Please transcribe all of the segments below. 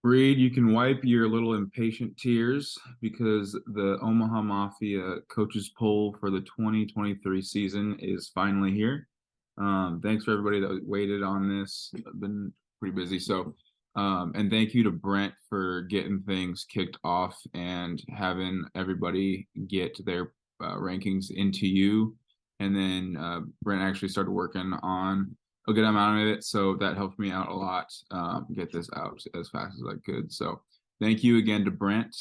Reed, you can wipe your little impatient tears because the Omaha Mafia coaches poll for the 2023 season is finally here. Thanks for everybody that waited on this. I've been pretty busy. And thank you to Brent for getting things kicked off and having everybody get their rankings into you. And then Brent actually started working on a good amount of it, so that helped me out a lot, get this out as fast as I could. So thank you again to Brent.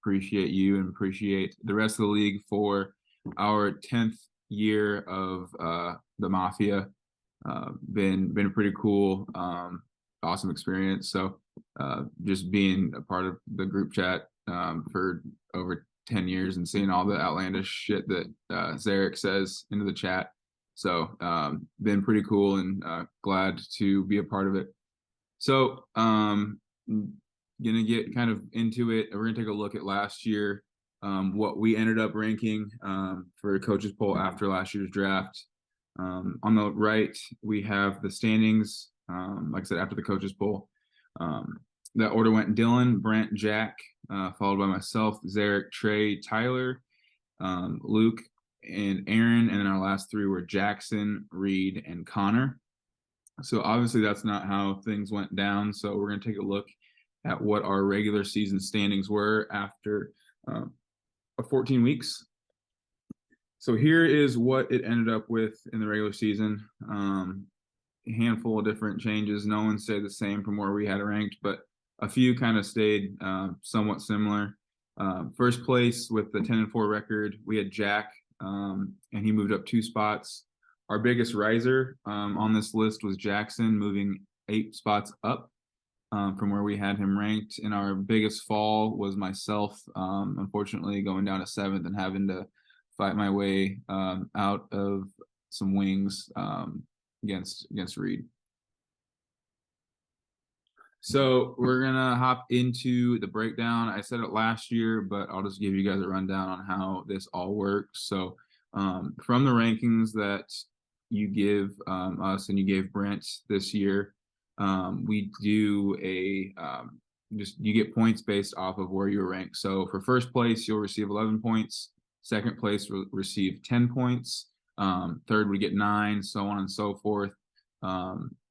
Appreciate you and appreciate the rest of the league for our 10th year of the Mafia. Been pretty cool, awesome experience. So just being a part of the group chat for over 10 years and seeing all the outlandish shit that Zarek says into the chat. So been pretty cool and glad to be a part of it. So gonna get kind of into it. We're gonna take a look at last year, what we ended up ranking for a coaches poll after last year's draft. On the right, we have the standings, like I said, after the coaches poll. That order went Dylan, Brent, Jack, followed by myself, Zarek, Trey, Tyler, Luke, and Aaron, and then our last three were Jackson, Reed, and Connor. So obviously that's not how things went down. So we're going to take a look at what our regular season standings were after 14 weeks. So here is what it ended up with in the regular season. A handful of different changes. No one stayed the same from where we had it ranked, but a few kind of stayed somewhat similar. First place with the 10-4 record, we had Jack, and he moved up 2 spots. Our biggest riser on this list was Jackson, moving 8 spots up from where we had him ranked. And our biggest fall was myself, unfortunately going down to 7th and having to fight my way out of some wings against Reed. So we're gonna hop into the breakdown. I said it last year, but I'll just give you guys a rundown on how this all works. So from the rankings that you give us and you gave Brent this year, we do just you get points based off of where you're ranked. So for first place, you'll receive 11 points. Second place will receive 10 points. Third would get 9, so on and so forth,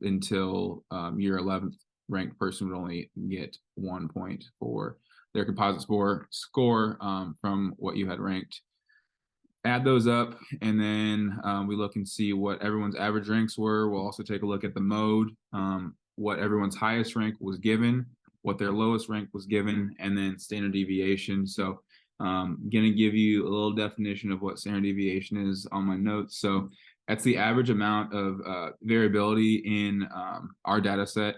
until your 11th ranked person would only get 1 point for their composite score from what you had ranked. Add those up, and then we look and see what everyone's average ranks were. We'll also take a look at the mode, what everyone's highest rank was given, what their lowest rank was given, and then standard deviation. So going to give you a little definition of what standard deviation is on my notes. So that's the average amount of variability in our data set.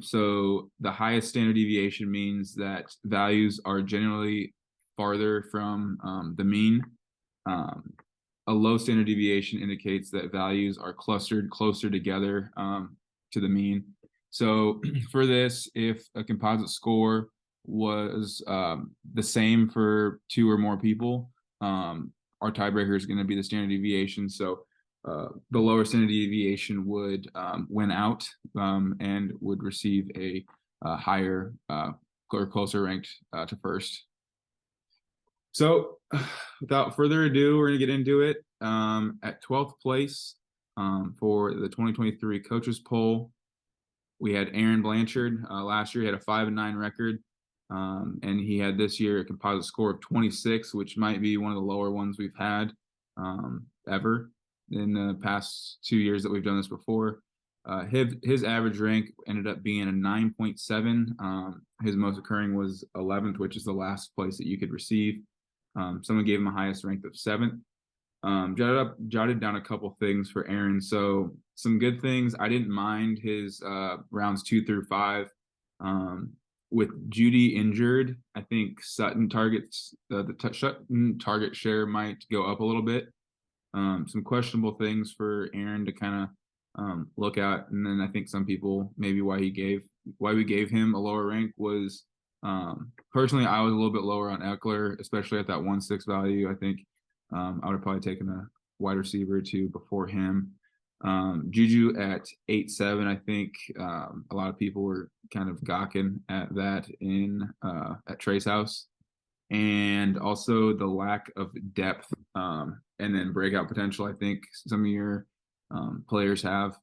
So the highest standard deviation means that values are generally farther from the mean. A low standard deviation indicates that values are clustered closer together to the mean. So for this, if a composite score was the same for 2 or more people, our tiebreaker is going to be the standard deviation. So the lower standard deviation would win out and would receive a higher or closer ranked to first. So without further ado, we're going to get into it. At 12th place for the 2023 coaches poll, we had Aaron Blanchard. Last year he had a 5-9 record, and he had this year a composite score of 26, which might be one of the lower ones we've had ever in the past 2 years that we've done this before. His average rank ended up being a 9.7. His most occurring was 11th, which is the last place that you could receive. Someone gave him a highest rank of 7th. Jotted down a couple things for Aaron. So some good things. I didn't mind his rounds 2 through 5. With Judy injured, I think Sutton targets Sutton target share might go up a little bit. Some questionable things for Aaron to kind of look at, and then I think some people maybe why we gave him a lower rank was personally I was a little bit lower on Eckler, especially at that 1.6 value. I think I would have probably taken a wide receiver or 2 before him. Juju at 8.7. I think a lot of people were kind of gawking at that in at Trey's house, and also the lack of depth and then breakout potential. I think some of your players have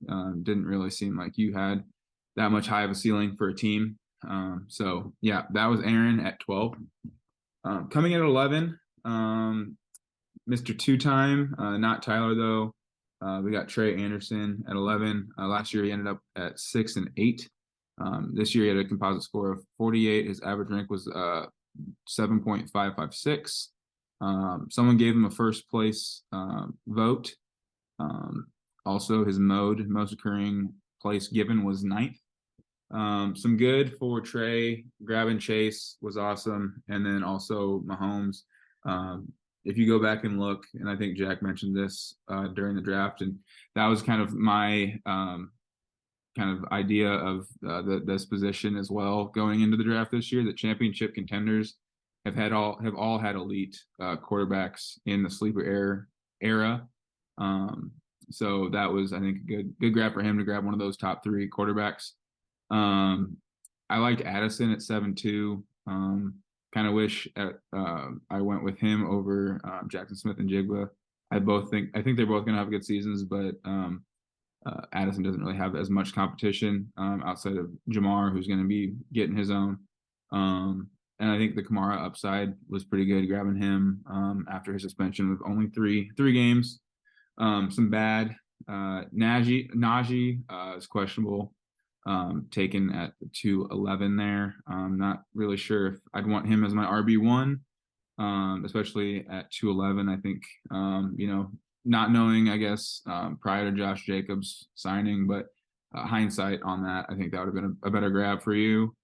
didn't really seem like you had that much high of a ceiling for a team. So yeah, that was Aaron at 12. Coming in at 11, Mr. Two Time, not Tyler though. We got Trey Anderson at 11. Last year he ended up at 6 and 8. This year he had a composite score of 48. His average rank was 7.556. Someone gave him a first place vote. Also, his most occurring place given was ninth. Some good for Trey. Grabbing Chase was awesome. And then also Mahomes. If you go back and look, and I think Jack mentioned this during the draft, and that was kind of my kind of idea of this position as well going into the draft this year. The championship contenders have all had elite quarterbacks in the sleeper era. So that was, I think, a good grab for him to grab one of those top 3 quarterbacks. I liked Addison at 7.2. Kind of wish I went with him over Jackson Smith and Jigba. I think they're both going to have good seasons, but Addison doesn't really have as much competition outside of Jamar, who's going to be getting his own. And I think the Kamara upside was pretty good, grabbing him after his suspension with only three games. Some bad. Najee is questionable, taken at 2.11 there. I'm not really sure if I'd want him as my RB1, especially at 2.11. I think, not knowing, I guess, prior to Josh Jacobs signing, but hindsight on that, I think that would have been a better grab for you.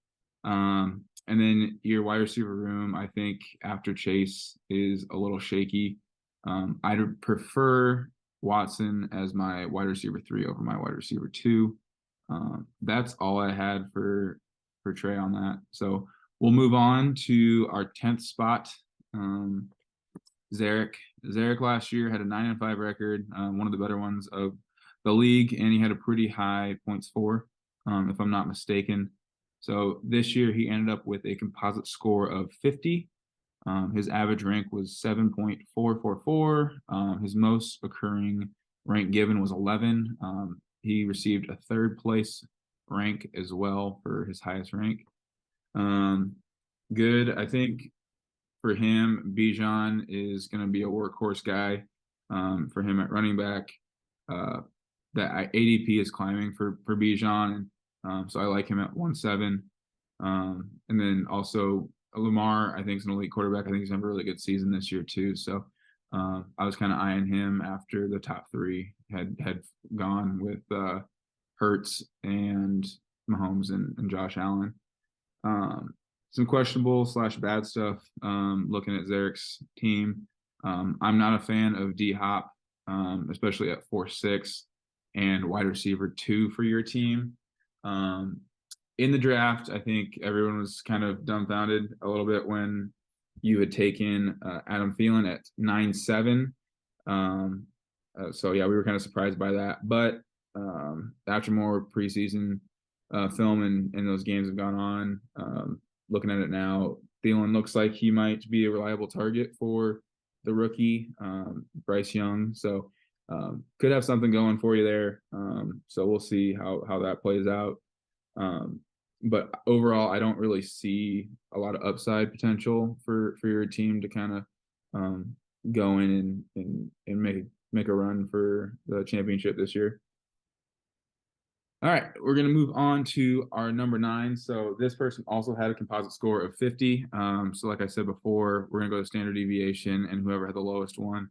And then your wide receiver room, I think after Chase is a little shaky. I'd prefer Watson as my wide receiver 3 over my wide receiver 2. That's all I had for Trey on that. So we'll move on to our 10th spot. Zarek last year had a 9-5 record, one of the better ones of the league, and he had a pretty high points for, if I'm not mistaken. So this year he ended up with a composite score of 50. His average rank was 7.444. His most occurring rank given was 11. He received a 3rd place rank as well for his highest rank. Good. I think for him, Bijan is going to be a workhorse guy for him at running back. That ADP is climbing for Bijan, so I like him at 1.7. And then also Lamar, I think, is an elite quarterback. I think he's having a really good season this year too. So I was kind of eyeing him after the top 3 had gone with Hurts and Mahomes and Josh Allen. Some questionable / bad stuff looking at Zarek's team. I'm not a fan of D-Hop, especially at 4.6 and wide receiver 2 for your team. In the draft, I think everyone was kind of dumbfounded a little bit when you had taken Adam Thielen at 9.7. So yeah, we were kind of surprised by that. But after more preseason film and those games have gone on, looking at it now, Thielen looks like he might be a reliable target for the rookie, Bryce Young. So could have something going for you there. So we'll see how that plays out. But overall, I don't really see a lot of upside potential for your team to kind of go in and make a run for the championship this year. All right, we're going to move on to our number 9. So this person also had a composite score of 50. So like I said before, we're going to go to standard deviation, and whoever had the lowest one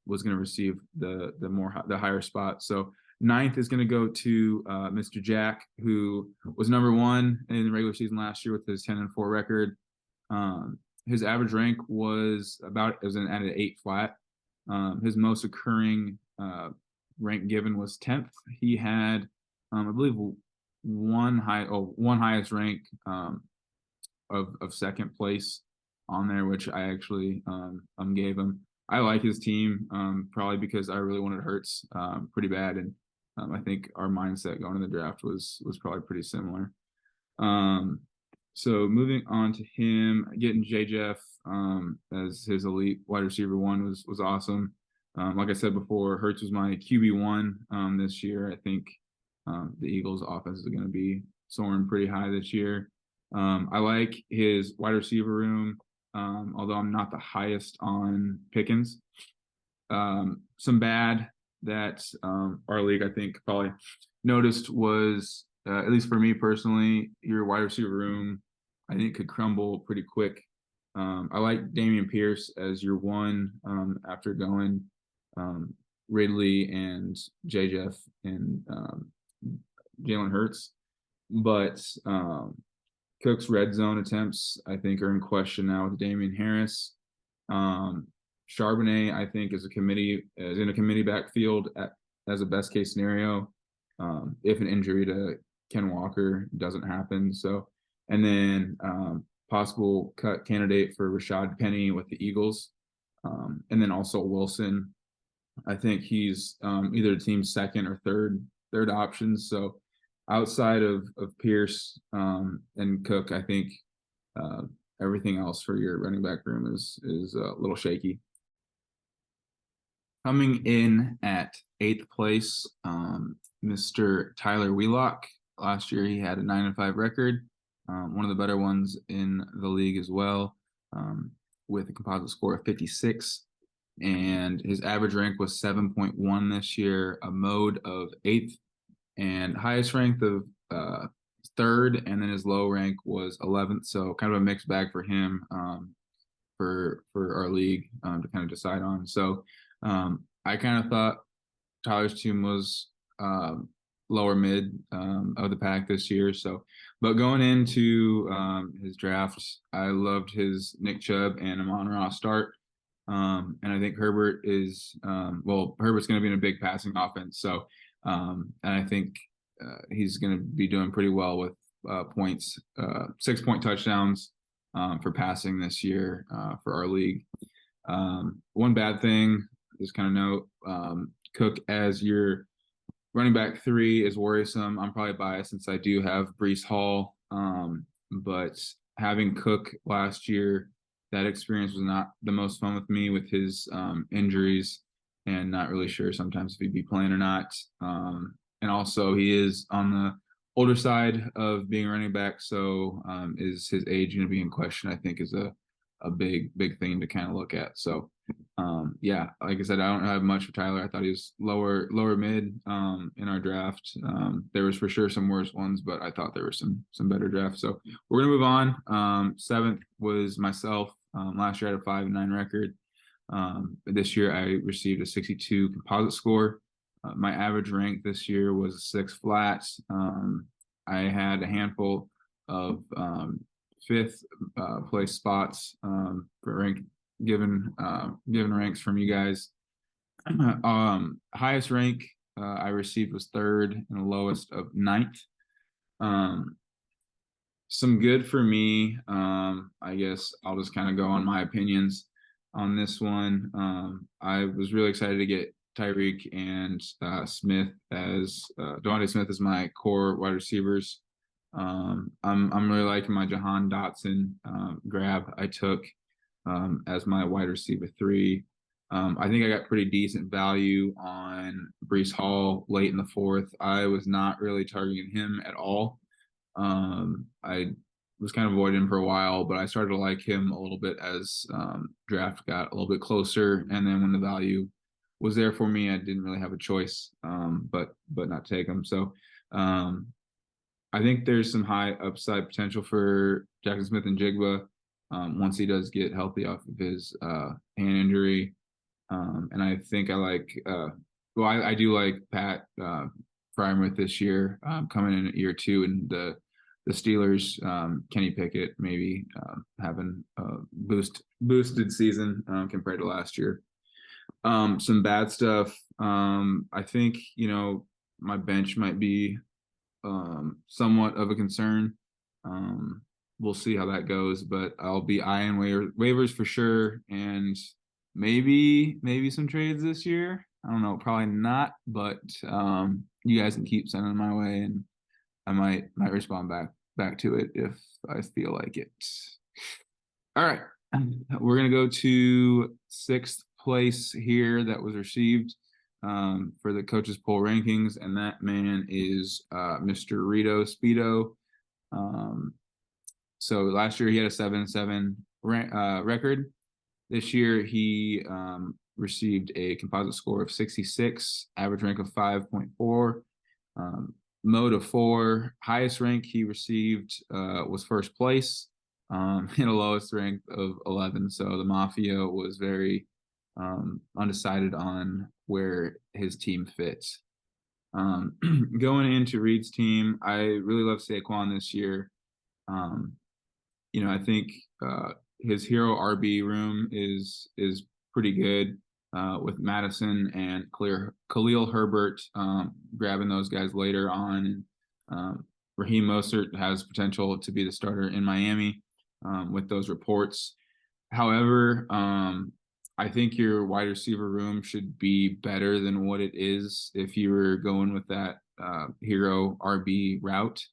was going to receive the higher spot. So 9th is going to go to Mr. Jack, who was number 1 in the regular season last year with his 10-4 record. His average rank was at an 8 flat. His most occurring rank given was 10th. He had, I believe, one highest rank of 2nd place on there, which I actually gave him. I like his team, probably because I really wanted Hurts pretty bad, and I think our mindset going in the draft was probably pretty similar. Um, so moving on to him, getting J Jeff as his elite wide receiver one was awesome. Like I said before, Hurts was my QB1 this year. I think the Eagles' offense is going to be soaring pretty high this year. I like his wide receiver room, although I'm not the highest on Pickens. Some bad that our league, I think, probably noticed was, at least for me personally, your wide receiver room, I think, could crumble pretty quick. I like Damian Pierce as your one after going Ridley and J. Jeff and Jalen Hurts. But Cook's red zone attempts, I think, are in question now with Damian Harris. Um, Charbonnet, I think, is in a committee backfield as a best case scenario, if an injury to Ken Walker doesn't happen. So, and then possible cut candidate for Rashad Penny with the Eagles, and then also Wilson. I think he's either the team's second or third option. So, outside of Pierce and Cook, I think uh, everything else for your running back room is a little shaky. Coming in at eighth place, Mr. Tyler Wheelock. Last year he had a 9-5 record, one of the better ones in the league as well, with a composite score of 56. And his average rank was 7.1 this year, a mode of eighth, and highest rank of third, and then his low rank was 11th. So kind of a mixed bag for him for our league to kind of decide on. So I kind of thought Tyler's team was lower mid of the pack this year. So, but going into his draft, I loved his Nick Chubb and Amon-Ra start. And I think Herbert is Herbert's going to be in a big passing offense. So, and I think he's going to be doing pretty well with points, 6-point touchdowns for passing this year for our league. One bad thing, just kind of note, Cook as your running back 3 is worrisome. I'm probably biased since I do have Breece Hall, but having Cook last year, that experience was not the most fun with me with his injuries, and not really sure sometimes if he'd be playing or not. And also, he is on the older side of being running back, so is his age going to be in question? I think is a big thing to kind of look at. So yeah, like I said, I don't have much for Tyler. I thought he was lower mid in our draft. There was for sure some worse ones, but I thought there were some better drafts. So we're gonna move on. 7th was myself. Last year I had a 5-9 record. This year I received a 62 composite score. My average rank this year was 6 flat. I had a handful of 5th place spots for rank given ranks from you guys. Highest rank I received was 3rd, and the lowest of 9th. Some good for me. I guess I'll just kind of go on my opinions on this one. I was really excited to get Tyreek and Smith as Devontae Smith as my core wide receivers. I'm really liking my Jahan Dotson grab I took as my wide receiver 3. I think I got pretty decent value on Breece Hall late in the 4th. I was not really targeting him at all. I was kind of avoiding him for a while, but I started to like him a little bit as draft got a little bit closer, and then when the value was there for me, I didn't really have a choice, but not take him. So I think there's some high upside potential for Jackson Smith and Jigba once he does get healthy off of his hand injury. And I think I like, I do like Pat Freiermuth this year coming in at year 2, and the Steelers, Kenny Pickett maybe having a boosted season compared to last year. Some bad stuff. I think, my bench might be somewhat of a concern. We'll see how that goes, but I'll be eyeing waivers for sure. And maybe some trades this year. I don't know, probably not, but you guys can keep sending my way, and I might respond back to it if I feel like it. All right, we're gonna go to sixth place here that was received for the coaches poll rankings, and that man is Mr. Rito Speedo. Um, so last year he had a 7-7 record. This year he received a composite score of 66, average rank of 5.4, mode of 4. Highest rank he received was first place, and a lowest rank of 11. So the Mafia was very undecided on where his team fits. Going into Reed's team, I really love Saquon this year. Um, I think his hero RB room is pretty good with Madison and Khalil Herbert grabbing those guys later on. And Raheem Mostert has potential to be the starter in Miami with those reports. However, I think your wide receiver room should be better than what it is if you were going with that hero RB route.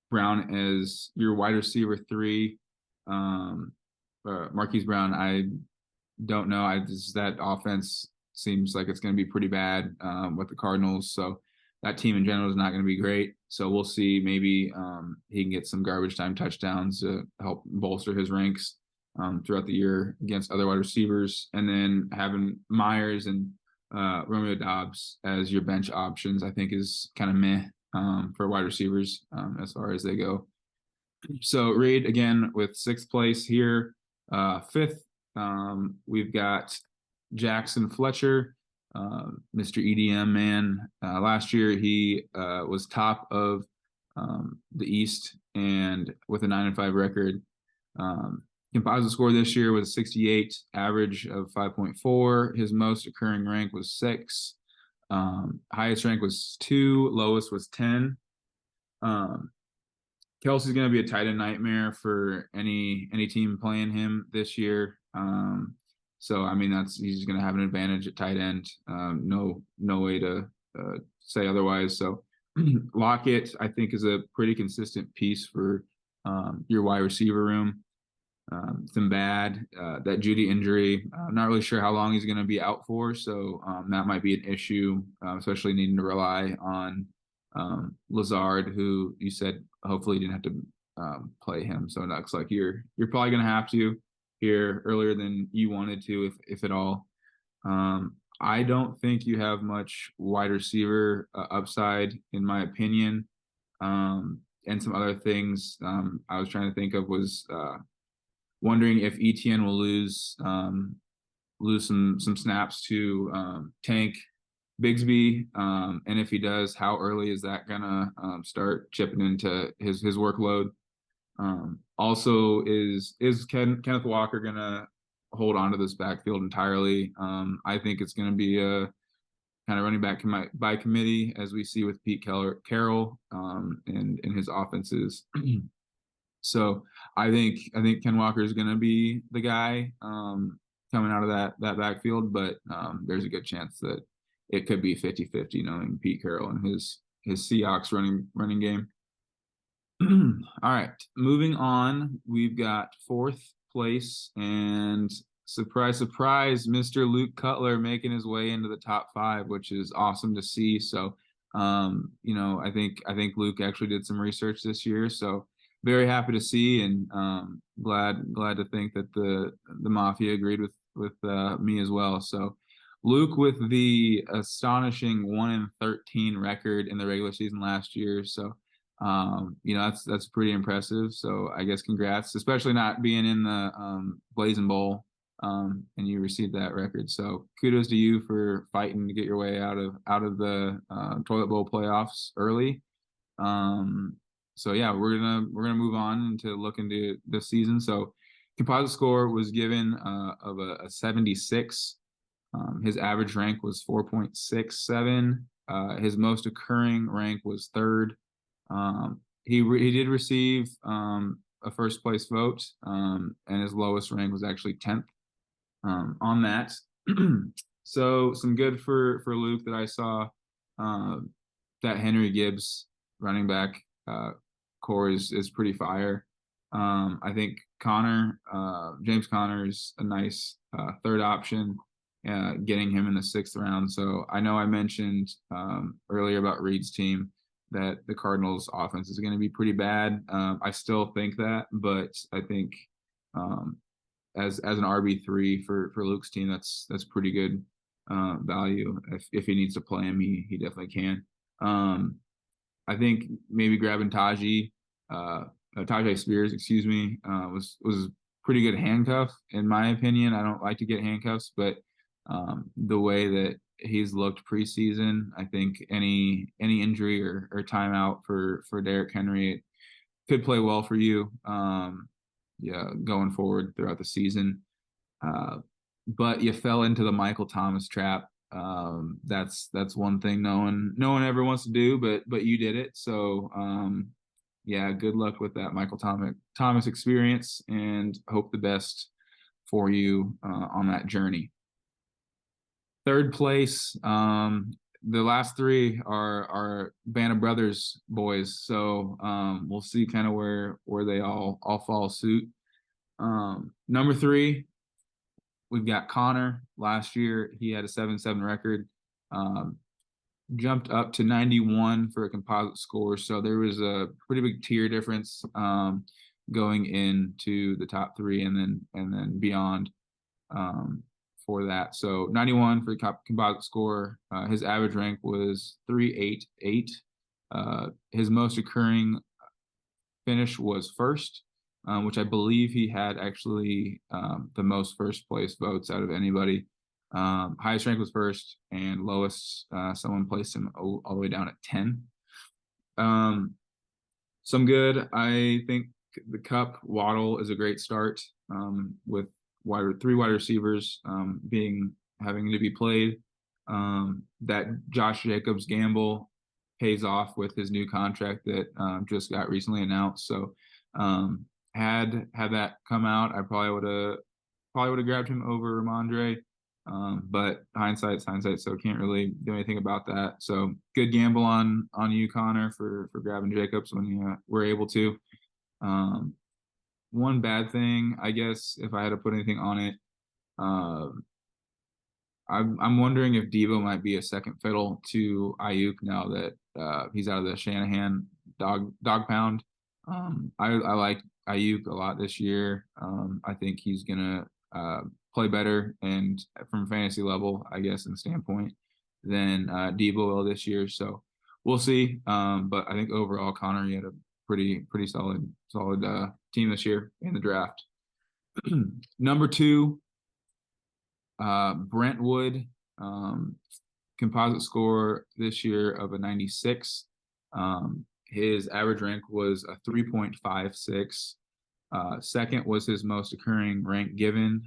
Brown as your wide receiver 3. Marquise Brown, I don't know. That offense seems like it's going to be pretty bad with the Cardinals. So that team in general is not going to be great. So we'll see. Maybe he can get some garbage time touchdowns to help bolster his ranks throughout the year against other wide receivers. And then having Myers and Romeo Doubs as your bench options, I think is kind of meh for wide receivers as far as they go. So Reed again with sixth place here. Fifth, we've got Jackson Fletcher, Mr. EDM man. Last year he was top of the East and with a 9-5 record. Composite score this year was 68, average of 5.4. His most occurring rank was 6. Highest rank was 2, lowest was 10. Kelsey's going to be a tight end nightmare for any team playing him this year. So I mean he's going to have an advantage at tight end. No way to say otherwise. So Lockett I think is a pretty consistent piece for your wide receiver room. Some bad that Judy injury. I'm not really sure how long he's going to be out for, so that might be an issue, especially needing to rely on Lazard, who you said hopefully you didn't have to play him. So it looks like you're probably going to have to here earlier than you wanted to, if at all. I don't think you have much wide receiver upside, in my opinion. And some other things I was trying to think of was wondering if ETN will lose some snaps to Tank Bigsby, and if he does, how early is that gonna start chipping into his workload? Also, is Kenneth Walker gonna hold on to this backfield entirely? I think it's gonna be a kind of running back by committee, as we see with Pete Carroll and his offenses. So I think Ken Walker is going to be the guy coming out of that backfield, but there's a good chance that it could be 50-50 knowing Pete Carroll and his Seahawks running game. All right, moving on, we've got fourth place, and surprise, Mr. Luke Cutler making his way into the top 5, which is awesome to see. So, I think Luke actually did some research this year, so very happy to see, and glad to think that the Mafia agreed with me as well. So Luke with the astonishing 1-13 record in the regular season last year. So that's pretty impressive. So I guess congrats, especially not being in the Blazing Bowl and you received that record. So kudos to you for fighting to get your way out of the Toilet Bowl playoffs early. So yeah, we're gonna move on to look into this season. So composite score was given of a 76. His average rank was 4.67. His most occurring rank was 3rd. He did receive a first place vote, and his lowest rank was actually 10th. on that. So some good for Luke that I saw. Um, that Henry Gibbs running back core is pretty fire. I think James Conner is a nice third option. Getting him in the 6th round. So I know I mentioned earlier about Reed's team that the Cardinals' offense is going to be pretty bad. I still think that, but I think um, as an RB3 for Luke's team, that's pretty good value. If he needs to play him, he definitely can. I think maybe grabbing Tajay Spears, excuse me, was pretty good handcuff in my opinion. I don't like to get handcuffs, but the way that he's looked preseason, I think any injury or timeout for Derrick Henry could play well for you. Yeah, going forward throughout the season. Uh, but you fell into the Michael Thomas trap. That's one thing no one ever wants to do, but you did it. So yeah, good luck with that Michael Thomas experience, and hope the best for you on that journey. Third place, the last three are Band of Brothers boys, so we'll see kind of where they all follow suit. Number 3, we've got Connor. Last year, he had a 7-7 record, jumped up to 91 for a composite score. So there was a pretty big tier difference going into the top 3 and then beyond for that. So 91 for the composite score. His average rank was 388. His most occurring finish was first, which I believe he had actually the most first place votes out of anybody. Highest rank was first, and lowest, someone placed him all the way down at 10. Some good. I think the Cup Waddle is a great start with 3 wide receivers having to be played. That Josh Jacobs gamble pays off with his new contract that just got recently announced. So had that come out, I probably would have grabbed him over Ramondre. But hindsight's hindsight, so can't really do anything about that. So good gamble on you, Connor, for grabbing Jacobs when you were able to. One bad thing, I guess, if I had to put anything on it, I'm wondering if Devo might be a second fiddle to Ayuk now that he's out of the Shanahan dog pound. I like Ayuk a lot this year. I think he's gonna play better, and from fantasy level, I guess, and standpoint, than Devo will this year. So we'll see. But I think overall, Connor, you had a pretty solid team this year in the draft. Number 2, Brentwood, composite score this year of a 96. His average rank was a 3.56. Second was his most occurring rank given.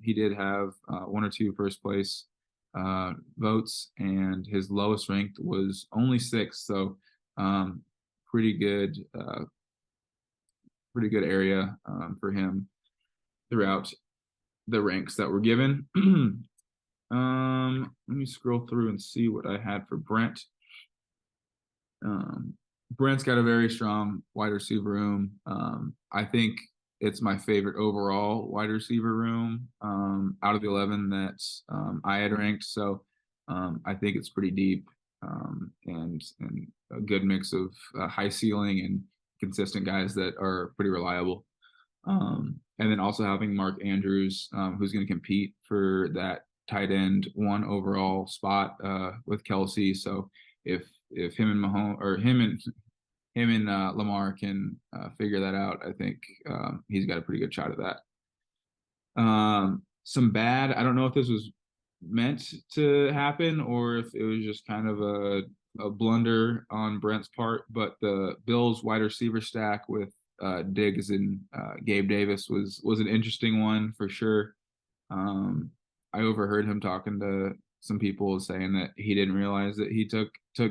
He did have 1 or 2 first place votes, and his lowest ranked was only 6. So pretty good area for him throughout the ranks that were given. Let me scroll through and see what I had for Brent. Brent's got a very strong wide receiver room. I think it's my favorite overall wide receiver room out of the 11 that I had ranked. So I think it's pretty deep and a good mix of high ceiling and consistent guys that are pretty reliable. And then also having Mark Andrews, who's going to compete for that tight end 1 overall spot with Kelsey. So if him and Mahomes, or him and Lamar can figure that out, I think he's got a pretty good shot at that. Some bad. I don't know if this was meant to happen or if it was just kind of a blunder on Brent's part, but the Bills wide receiver stack with Diggs and Gabe Davis was an interesting one for sure. I overheard him talking to some people saying that he didn't realize that he took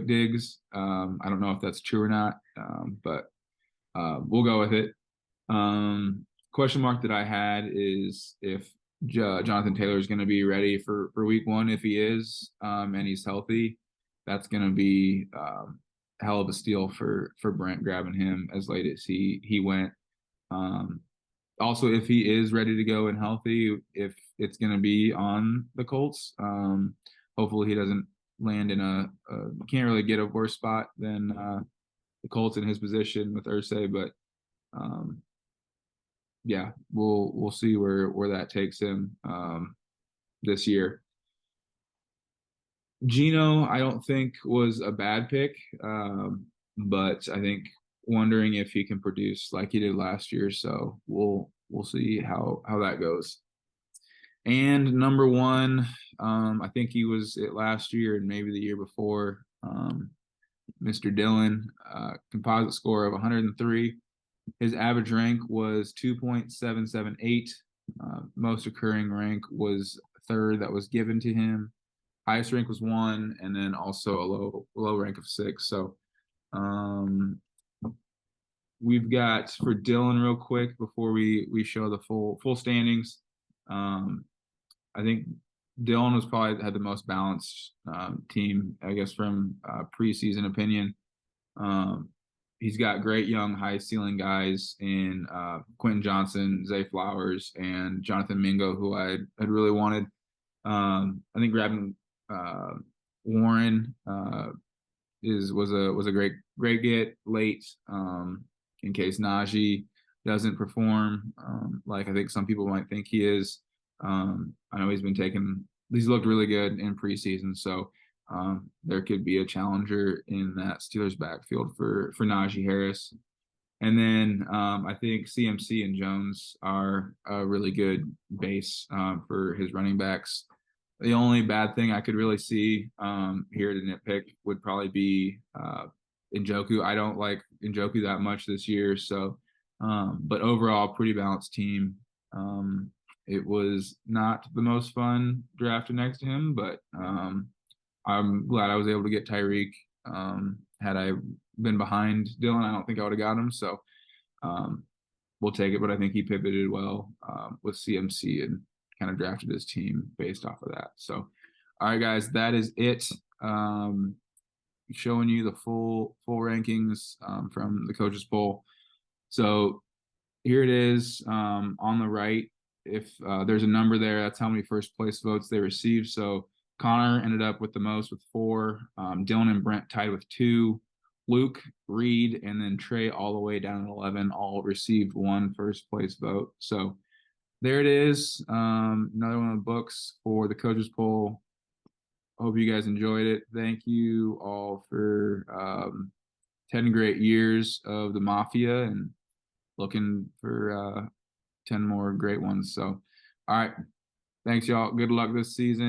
Diggs. I don't know if that's true or not, but we'll go with it. Question mark that I had is if Jonathan Taylor is going to be ready for week one. If he is, and he's healthy, that's going to be a hell of a steal for Brent grabbing him as late as he went. Um, Also, if he is ready to go and healthy, if it's going to be on the Colts, hopefully he doesn't land in can't really get a worse spot than the Colts in his position with Irsay, but um, yeah, we'll see where that takes him this year. Gino, I don't think was a bad pick, but I think wondering if he can produce like he did last year. So we'll see how that goes. And number one, I think he was it last year and maybe the year before. Mr. Dillon, composite score of 103. His average rank was 2.778. Most occurring rank was third that was given to him. Highest rank was 1, and then also a low rank of 6. So we've got for Dillon real quick before we show the full standings. I think Dillon was probably had the most balanced team, I guess, from preseason opinion. He's got great young, high ceiling guys in Quentin Johnson, Zay Flowers, and Jonathan Mingo, who I had really wanted. I think grabbing Warren was a great get late in case Najee doesn't perform like I think some people might think he is. I know he's looked really good in preseason, so there could be a challenger in that Steelers backfield for Najee Harris. And then I think CMC and Jones are a really good base for his running backs. The only bad thing I could really see here to nitpick would probably be Njoku. I don't like Njoku that much this year, so but overall, pretty balanced team. It was not the most fun drafting next to him, but I'm glad I was able to get Tyreek. Had I been behind Dillon, I don't think I would have got him. So we'll take it, but I think he pivoted well with CMC and kind of drafted his team based off of that. So, all right, guys, that is it. Showing you the full rankings from the coaches poll. So here it is on the right. If there's a number there, that's how many first place votes they received. So Connor ended up with the most with 4. Dylan and Brent tied with 2. Luke, Reed, and then Trey all the way down at 11 all received 1 first place vote. So there it is. Another one of the books for the coaches poll. Hope you guys enjoyed it. Thank you all for 10 great years of the Mafia and looking for 10 more great ones. So, all right. Thanks, y'all. Good luck this season.